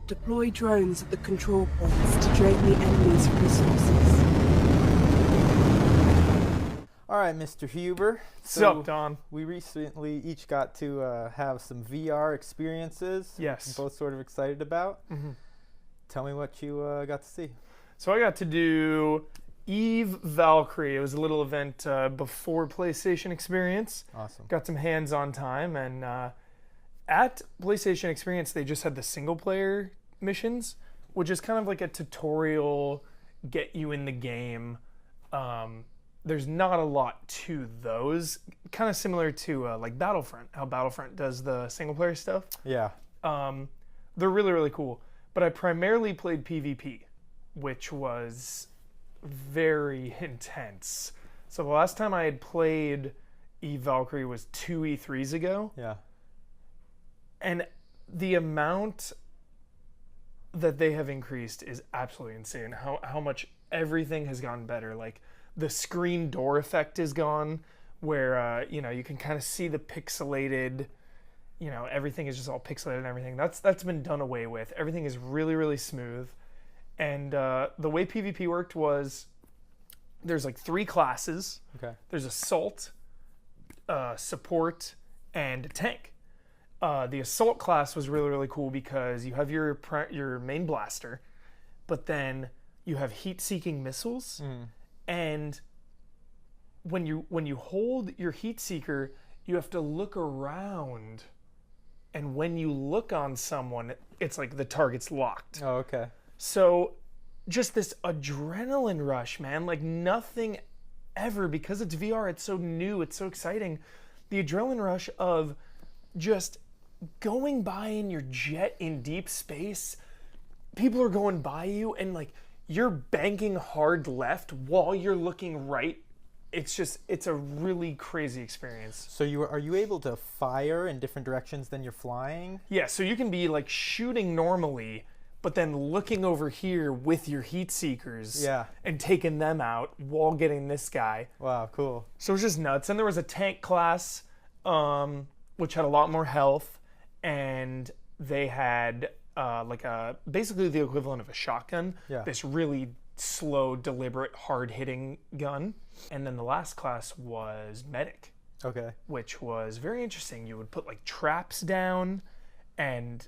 Deploy drones at the control points to drain the enemy's resources. All right, Mr. Huber. What's up, Don? We recently each got to have some VR experiences. Yes. We're both sort of excited about. Mm-hmm. Tell me what you got to see. So I got to do Eve Valkyrie. It was a little event before PlayStation Experience. Awesome. Got some hands-on time, and at PlayStation Experience, they just had the single-player missions, which is kind of like a tutorial, get you in the game. There's not a lot to those. Kind of similar to like Battlefront, how Battlefront does the single-player stuff. Yeah. They're really, really cool. But I primarily played PvP, which was very intense. So the last time I had played Eve Valkyrie was 2 E3s ago. Yeah. And the amount that they have increased is absolutely insane. How much everything has gotten better. Like the screen door effect is gone, where you can kind of see the pixelated, everything is just all pixelated and everything. That's been done away with. Everything is really, really smooth. And the way PvP worked was there's like 3 classes. Okay. There's assault, support, and tank. The assault class was really, really cool because you have your main blaster, but then you have heat-seeking missiles, and when you hold your heat seeker, you have to look around, and when you look on someone, it's like the target's locked. Oh, okay. So just this adrenaline rush, man, like nothing ever, because it's VR, it's so new, it's so exciting. The adrenaline rush of just going by in your jet in deep space, people are going by you and like you're banking hard left while you're looking right. It's a really crazy experience. So are you able to fire in different directions than you're flying? Yeah, so you can be like shooting normally, but then looking over here with your heat seekers and taking them out while getting this guy. Wow, cool. So it was just nuts. And there was a tank class, which had a lot more health, and they had basically the equivalent of a shotgun. Yeah. This really slow, deliberate, hard-hitting gun. And then the last class was medic. Okay. Which was very interesting. You would put like traps down, and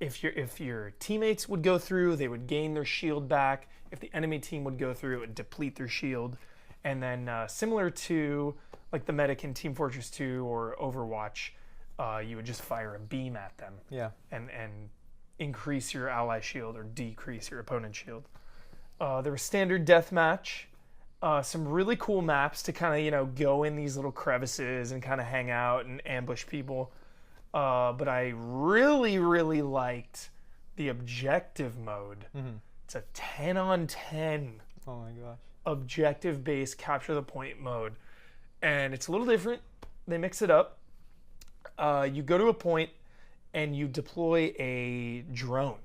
if your teammates would go through, they would gain their shield back. If the enemy team would go through, it would deplete their shield. And then similar to like the medic in Team Fortress 2 or Overwatch, you would just fire a beam at them. Yeah. And increase your ally shield or decrease your opponent's shield. There was standard deathmatch. Some really cool maps to kind of, go in these little crevices and kind of hang out and ambush people. But I really, really liked the objective mode. Mm-hmm. It's a 10-on-10. Oh my gosh. Objective-based capture the point mode. And it's a little different. They mix it up. You go to a point and you deploy a drone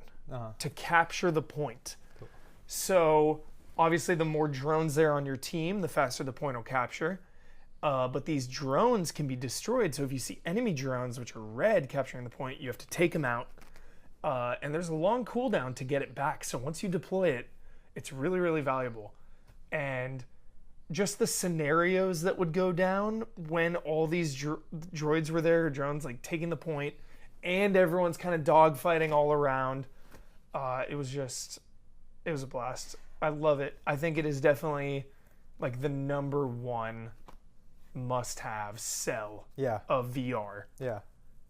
to capture the point. Cool. So obviously the more drones there on your team, the faster the point will capture. But these drones can be destroyed. So if you see enemy drones, which are red capturing the point, you have to take them out. And there's a long cooldown to get it back. So once you deploy it, it's really, really valuable. And just the scenarios that would go down when all these droids were there, drones like taking the point, and everyone's kind of dogfighting all around. It was a blast. I love it. I think it is definitely like the number one must-have sell of VR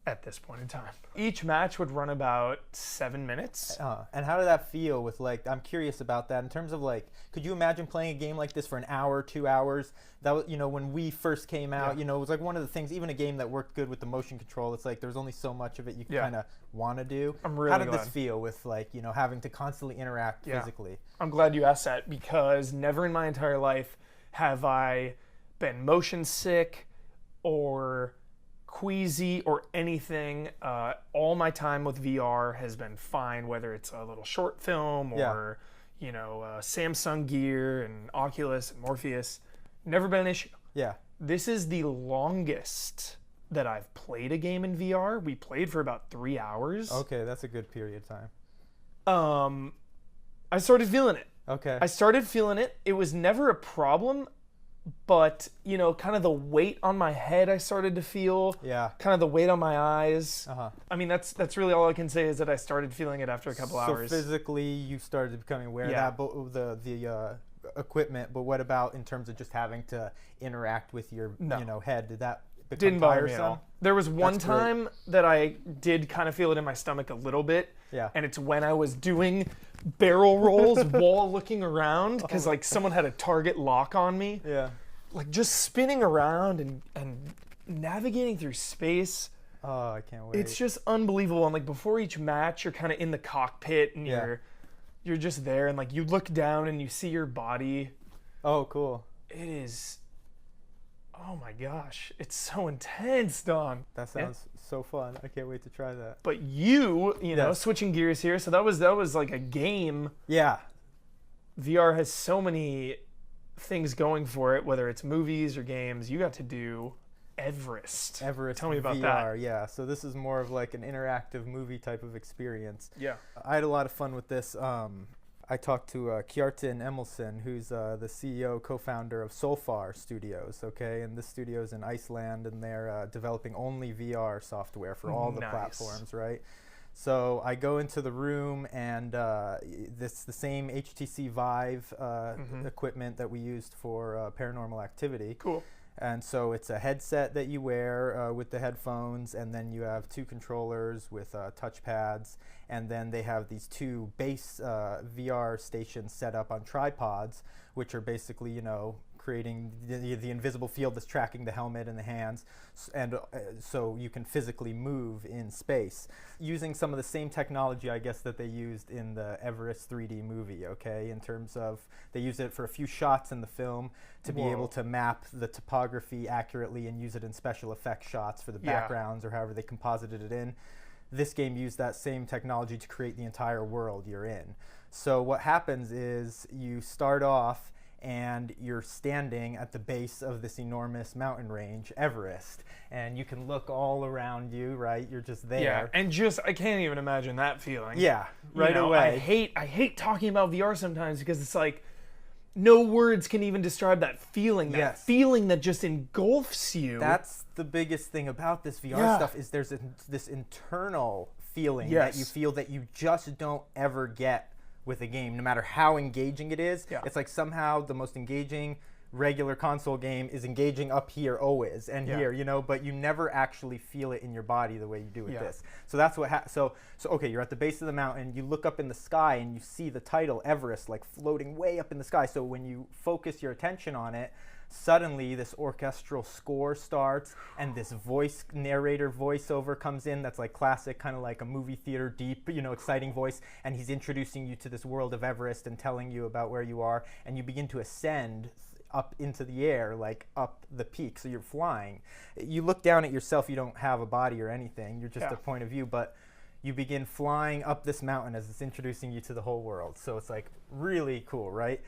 at this point in time. Each match would run about 7 minutes. And how did that feel with I'm curious about that in terms of could you imagine playing a game like this for an hour, 2 hours? That was, when we first came out, it was like one of the things, even a game that worked good with the motion control, it's like there's only so much of it you kind of want to do. I'm really How did glad. this feel with having to constantly interact physically? I'm glad you asked that, because never in my entire life have I been motion sick or queasy or anything. All my time with VR has been fine, whether it's a little short film or Samsung Gear and Oculus and Morpheus. Never been an issue. Yeah. This is the longest that I've played a game in VR. We played for about 3 hours. Okay, that's a good period of time. I started feeling it. Okay. I started feeling it. It was never a problem, but, you know, kind of the weight on my head I started to feel. Yeah. Kind of the weight on my eyes. Uh-huh. I mean, that's really all I can say is that I started feeling it after a couple hours. So physically, you started becoming aware Yeah. of that, the equipment, but what about in terms of just having to interact with your, No. you know, head? Did that become Didn't bother tiresome? me at all. There was one That's great. time that I did kind of feel it in my stomach a little bit. Yeah. And it's when I was doing barrel rolls while looking around because like someone had a target lock on me. Yeah. Like just spinning around and navigating through space. Oh, I can't wait. It's just unbelievable. And like before each match, you're kind of in the cockpit and Yeah. you're just there and like you look down and you see your body. Oh, cool. It is, oh my gosh, it's so intense, Don. That sounds so fun. I can't wait to try that. But you know, Yes. switching gears here. So that was like a game. Yeah. VR has so many things going for it, whether it's movies or games. You got to do Everest. Everest Tell me about VR, yeah. So this is more of like an interactive movie type of experience. Yeah. I had a lot of fun with this. I talked to Kjartan Emilsson, who's the CEO, co-founder of Solfar Studios, okay? And this studio is in Iceland, and they're developing only VR software for all the Nice. platforms, right? So I go into the room, and the same HTC Vive equipment that we used for Paranormal Activity. Cool. And so it's a headset that you wear with the headphones, and then you have two controllers with touchpads, and then they have these two base VR stations set up on tripods, which are basically, you know, creating the invisible field that's tracking the helmet and the hands, and so you can physically move in space using some of the same technology, I guess, that they used in the Everest 3D movie, okay? In terms of, they used it for a few shots in the film to be able to map the topography accurately and use it in special effects shots for the backgrounds or however they composited it in. This game used that same technology to create the entire world you're in. So what happens is you start off and you're standing at the base of this enormous mountain range, Everest, and you can look all around you, right? You're just there. Yeah, and just I can't even imagine that feeling. Yeah, You right know, away. I hate talking about VR sometimes because it's like no words can even describe that feeling. That Yes. feeling that just engulfs you. That's the biggest thing about this VR Yeah. stuff is there's this internal feeling Yes. that you feel that you just don't ever get with a game, no matter how engaging it is. Yeah. It's like somehow the most engaging regular console game is engaging up here always and Yeah. here, you know, but you never actually feel it in your body the way you do with Yeah. this. So that's what so okay, you're at the base of the mountain, you look up in the sky and you see the title Everest like floating way up in the sky. So when you focus your attention on it, suddenly this orchestral score starts and this narrator voiceover comes in that's like classic, kind of like a movie theater deep, you know, exciting voice, and he's introducing you to this world of Everest and telling you about where you are, and you begin to ascend up into the air, like up the peak, so you're flying. You look down at yourself, you don't have a body or anything, you're just a point of view, but you begin flying up this mountain as it's introducing you to the whole world. So it's like really cool, right?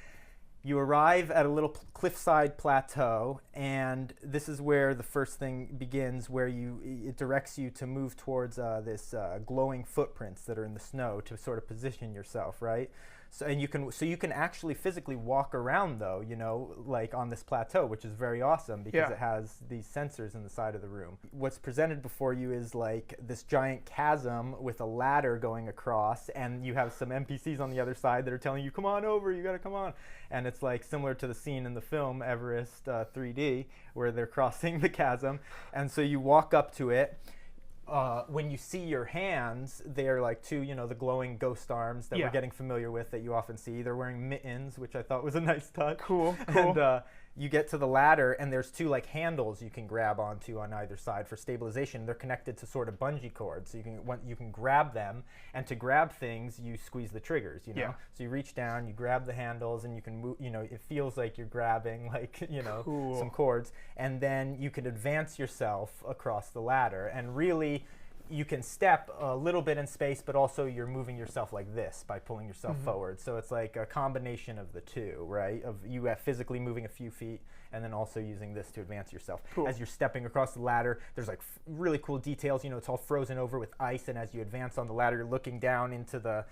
You arrive at a little cliffside plateau, and this is where the first thing begins, where it directs you to move towards this glowing footprints that are in the snow to sort of position yourself, right? So you can actually physically walk around, though, you know, like on this plateau, which is very awesome because it has these sensors in the side of the room. What's presented before you is like this giant chasm with a ladder going across, and you have some NPCs on the other side that are telling you, come on over, you gotta come on. And it's like similar to the scene in the film Everest 3D where they're crossing the chasm. And so you walk up to it. When you see your hands, they're like two, you know, the glowing ghost arms that we're getting familiar with that you often see. They're wearing mittens, which I thought was a nice touch. Cool. And you get to the ladder, and there's two like handles you can grab onto on either side for stabilization. They're connected to sort of bungee cords, so you can grab them. And to grab things, you squeeze the triggers. You know, Yeah. so you reach down, you grab the handles, and you can move. You know, it feels like you're grabbing like some cords, and then you can advance yourself across the ladder. And really, you can step a little bit in space, but also you're moving yourself like this by pulling yourself forward. So it's like a combination of the two, right? Of you physically moving a few feet and then also using this to advance yourself. Cool. As you're stepping across the ladder, there's like really cool details. You know, it's all frozen over with ice, and as you advance on the ladder, you're looking down into the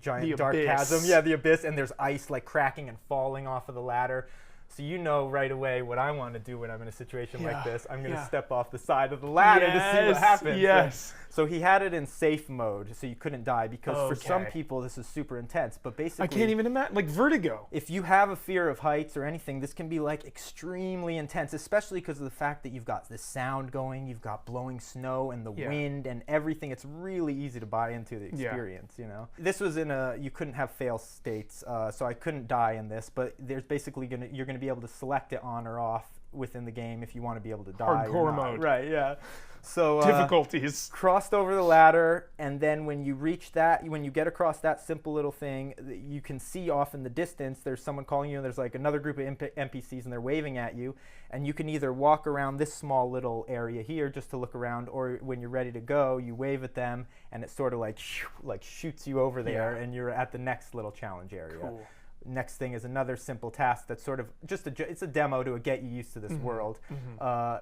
giant dark chasm. Yeah, the abyss, and there's ice like cracking and falling off of the ladder. So you know right away what I want to do when I'm in a situation like this. I'm going to step off the side of the ladder to see what happens. Yes. So he had it in safe mode, so you couldn't die, because for some Okay. people this is super intense. But basically, I can't even imagine, like vertigo. if you have a fear of heights or anything, this can be like extremely intense, especially because of the fact that you've got this sound going, you've got blowing snow and the wind and everything. It's really easy to buy into the experience, you know. This was in a, you couldn't have fail states, so I couldn't die in this, but there's basically you're gonna be able to select it on or off within the game if you want to be able to die. Hardcore or not. mode. Right, yeah. So Difficulties. crossed over the ladder, and then when you reach that, when you get across that simple little thing, you can see off in the distance there's someone calling you, and there's like another group of NPCs, and they're waving at you, and you can either walk around this small little area here just to look around, or when you're ready to go, you wave at them, and it sort of like shoots you over there, and you're at the next little challenge area. Cool. Next thing is another simple task that's sort of just it's a demo to get you used to this world,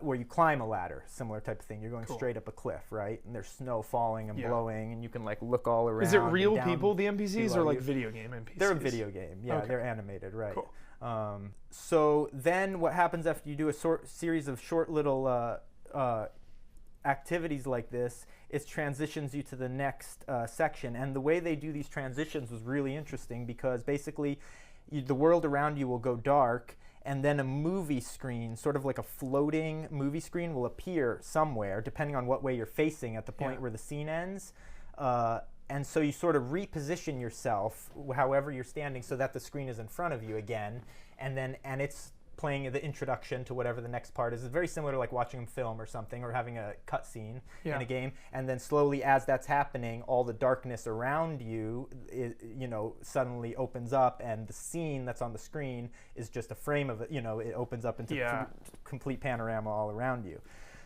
where you climb a ladder, similar type of thing. You're going straight up a cliff, right? And there's snow falling and blowing, and you can like look all around. Is it real and down people, the NPCs, or below like you. video game NPCs? They're a video game, yeah. Okay. They're animated, right? Cool. So then what happens after you do a series of short little activities like this, it transitions you to the next section. And the way they do these transitions was really interesting, because basically the world around you will go dark, and then a movie screen, sort of like a floating movie screen, will appear somewhere depending on what way you're facing at the point where the scene ends. And so you sort of reposition yourself however you're standing so that the screen is in front of you again, and it's playing the introduction to whatever the next part is. It's very similar to like watching a film or something, or having a cutscene in a game. And then slowly, as that's happening, all the darkness around you, suddenly opens up, and the scene that's on the screen is just a frame of it. You know, it opens up into complete panorama all around you.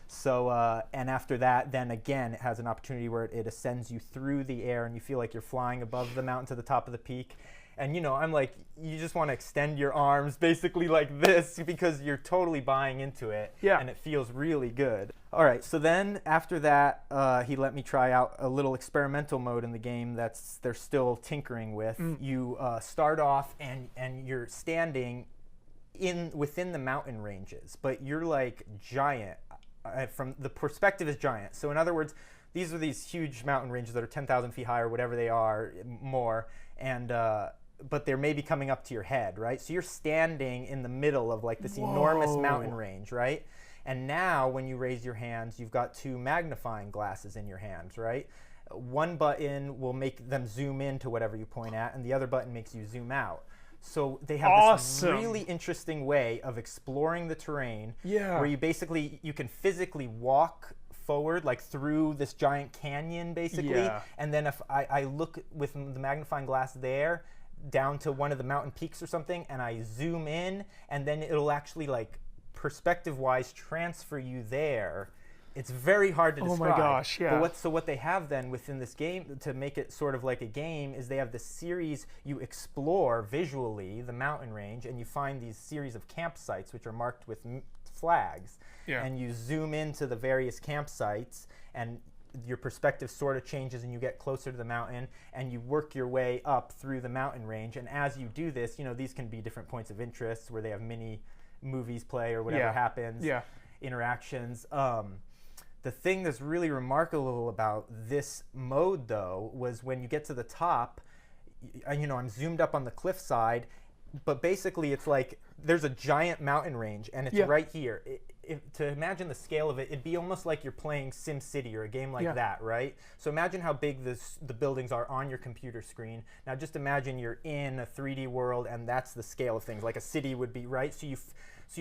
So, and after that, then again, it has an opportunity where it ascends you through the air, and you feel like you're flying above the mountain to the top of the peak. And, you know, I'm like, you just want to extend your arms basically like this, because you're totally buying into it. Yeah. And it feels really good. All right, so then after that, he let me try out a little experimental mode in the game they're still tinkering with. You start off, and you're standing within the mountain ranges, but you're like giant. From the perspective is giant. So in other words, these are these huge mountain ranges that are 10,000 feet high or whatever they are, more, and but they're maybe coming up to your head, right? So you're standing in the middle of like this enormous mountain range, right? And now when you raise your hands, you've got two magnifying glasses in your hands, right? One button will make them zoom in to whatever you point at, and the other button makes you zoom out. So they have this really interesting way of exploring the terrain, where you can physically walk forward, like through this giant canyon, basically. And then if I look with the magnifying glass there down to one of the mountain peaks or something, and I zoom in, and then it'll actually like perspective-wise transfer you there. It's very hard to describe. Oh my gosh, yeah. But what they have then within this game, to make it sort of like a game, is they have this series. You explore visually the mountain range, and you find these series of campsites which are marked with flags. And you zoom into the various campsites, and your perspective sort of changes, and you get closer to the mountain, and you work your way up through the mountain range. And as you do this, you know, these can be different points of interest where they have mini movies play or whatever happens, interactions. The thing that's really remarkable about this mode, though, was when you get to the top, you know, I'm zoomed up on the cliffside, but basically it's like there's a giant mountain range, and it's right here. To imagine the scale of it, it'd be almost like you're playing SimCity or a game like that, right? So imagine how big the buildings are on your computer screen. Now just imagine you're in a 3D world, and that's the scale of things, like a city would be, right? So you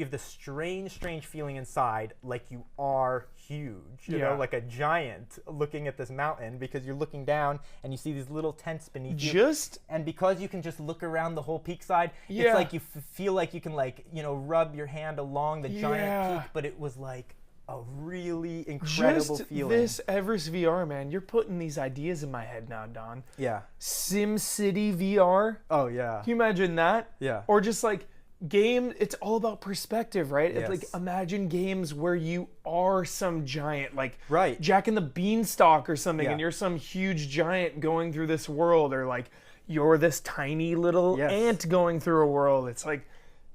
have this strange feeling inside, like you are huge, you know, like a giant looking at this mountain, because you're looking down and you see these little tents beneath you. And because you can just look around the whole peak side, it's like you feel like you can, like, you know, rub your hand along the giant peak, but it was like a really incredible Just feeling. this Everest VR, man. You're putting these ideas in my head now, Don. Yeah. SimCity VR. Oh yeah. Can you imagine that? Yeah. Or just like game, it's all about perspective, right? It's like Yes. imagine games where you are some giant, like Right. Jack and the Beanstalk or something, Yeah. and you're some huge giant going through this world, or like you're this tiny little Yes. ant going through a world. It's like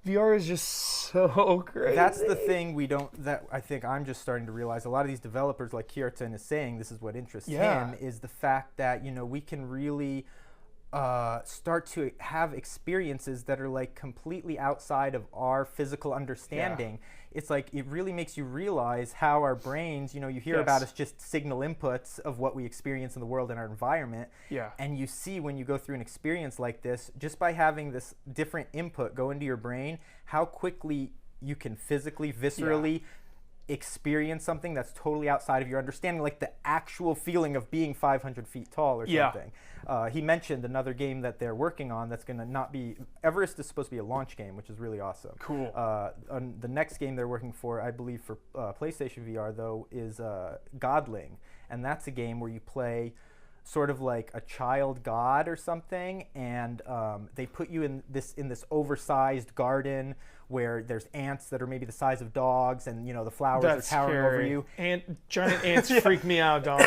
VR is just so crazy. That's the thing that I think I'm just starting to realize. A lot of these developers, like Kjartan is saying, this is what interests Yeah. him, is the fact that, you know, we can really start to have experiences that are like completely outside of our physical understanding. It's like it really makes you realize how our brains, you know, you hear Yes. about as just signal inputs of what we experience in the world and our environment. Yeah. And you see when you go through an experience like this, just by having this different input go into your brain, how quickly you can physically, viscerally experience something that's totally outside of your understanding, like the actual feeling of being 500 feet tall or Yeah. something. He mentioned another game that they're working on that's going to not be, Everest is supposed to be a launch game, which is really awesome. Cool. The next game they're working for, I believe for PlayStation VR though, is Godling. And that's a game where you play sort of like a child god or something, and they put you in this oversized garden where there's ants that are maybe the size of dogs, and you know the flowers That's are towering over scary. you. Giant ants freak me out, Don.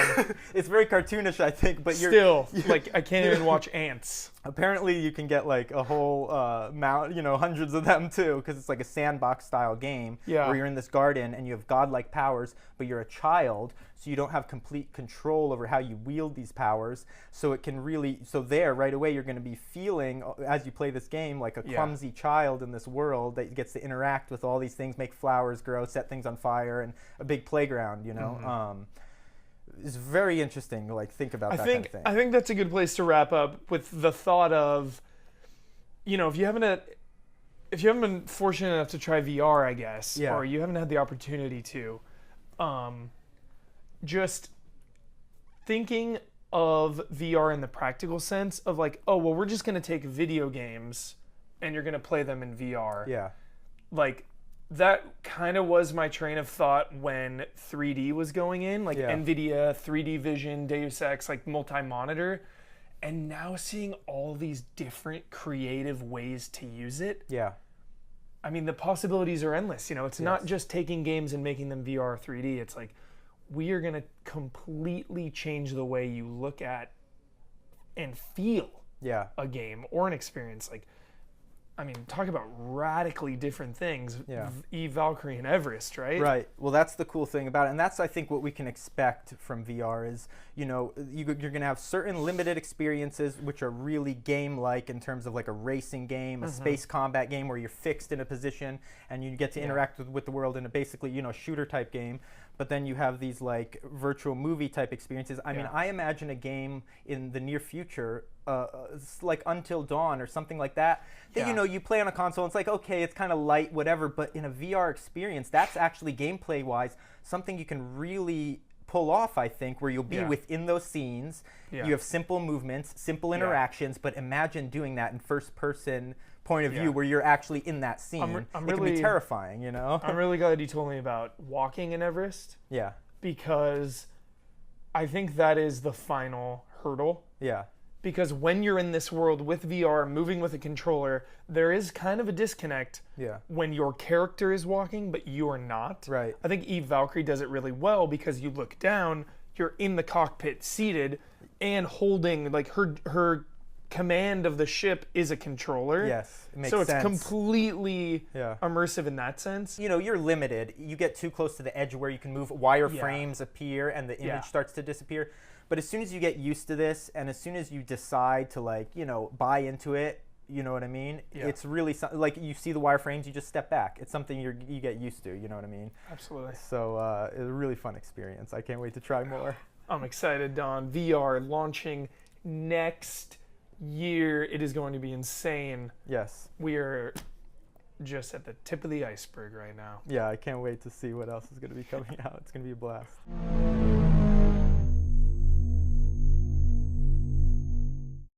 It's very cartoonish, I think, but Still, like I can't even watch ants. apparently you can get like a whole mount, you know, hundreds of them too, because it's like a sandbox style game Yeah. where you're in this garden and you have godlike powers, but you're a child, so you don't have complete control over how you wield these powers. So it can really, so there right away you're going to be feeling as you play this game like a Yeah. clumsy child in this world that gets to interact with all these things, make flowers grow, set things on fire, and a big playground, you know. It's very interesting to like think about that kind of thing. I think that's a good place to wrap up with the thought of, you know, if you haven't been fortunate enough to try VR, I guess, Yeah. or you haven't had the opportunity to, just thinking of VR in the practical sense of like, oh well, we're just gonna take video games and you're gonna play them in VR. Yeah. Like that kind of was my train of thought when 3D was going in, like Yeah. NVIDIA, 3D Vision, Deus Ex, like multi-monitor. And now seeing all these different creative ways to use it, Yeah. I mean, the possibilities are endless. You know, it's not Yes. just taking games and making them VR 3D. It's like, we are going to completely change the way you look at and feel Yeah. a game or an experience. Like, I mean, talk about radically different things. Yeah. Eve Valkyrie and Everest, right? Right. Well, that's the cool thing about it, and that's I think what we can expect from VR is, you know, you're going to have certain limited experiences which are really game-like in terms of like a racing game, a space combat game where you're fixed in a position and you get to interact with the world in a basically, you know, shooter type game. But then you have these like virtual movie type experiences. I mean, I imagine a game in the near future, like Until Dawn or something like that, that you know, you play on a console, and it's like, okay, it's kind of light, whatever, but in a VR experience, that's actually gameplay-wise something you can really pull off, I think, where you'll be within those scenes. Yeah. You have simple movements, simple interactions, but imagine doing that in first-person point of view where you're actually in that scene. I'm it can really- be terrifying, you know? I'm really glad you told me about walking in Everest, Yeah, because I think that is the final hurdle. yeah, Because when you're in this world with VR, moving with a controller, there is kind of a disconnect yeah, when your character is walking, but you are not. right. I think Eve Valkyrie does it really well because you look down, you're in the cockpit seated and holding, like her command of the ship is a controller. Yes, it makes So it's sense. completely Yeah. immersive in that sense. You know, you're limited. You get too close to the edge where you can move, wireframes appear and the image starts to disappear. But as soon as you get used to this, and as soon as you decide to, like, you know, buy into it, you know what I mean? Yeah. It's really like you see the wireframes, you just step back. It's something you get used to. You know what I mean? Absolutely. So it's a really fun experience. I can't wait to try more. I'm excited, Don. VR launching next year. It is going to be insane. Yes. We are just at the tip of the iceberg right now. Yeah, I can't wait to see what else is going to be coming out. It's going to be a blast.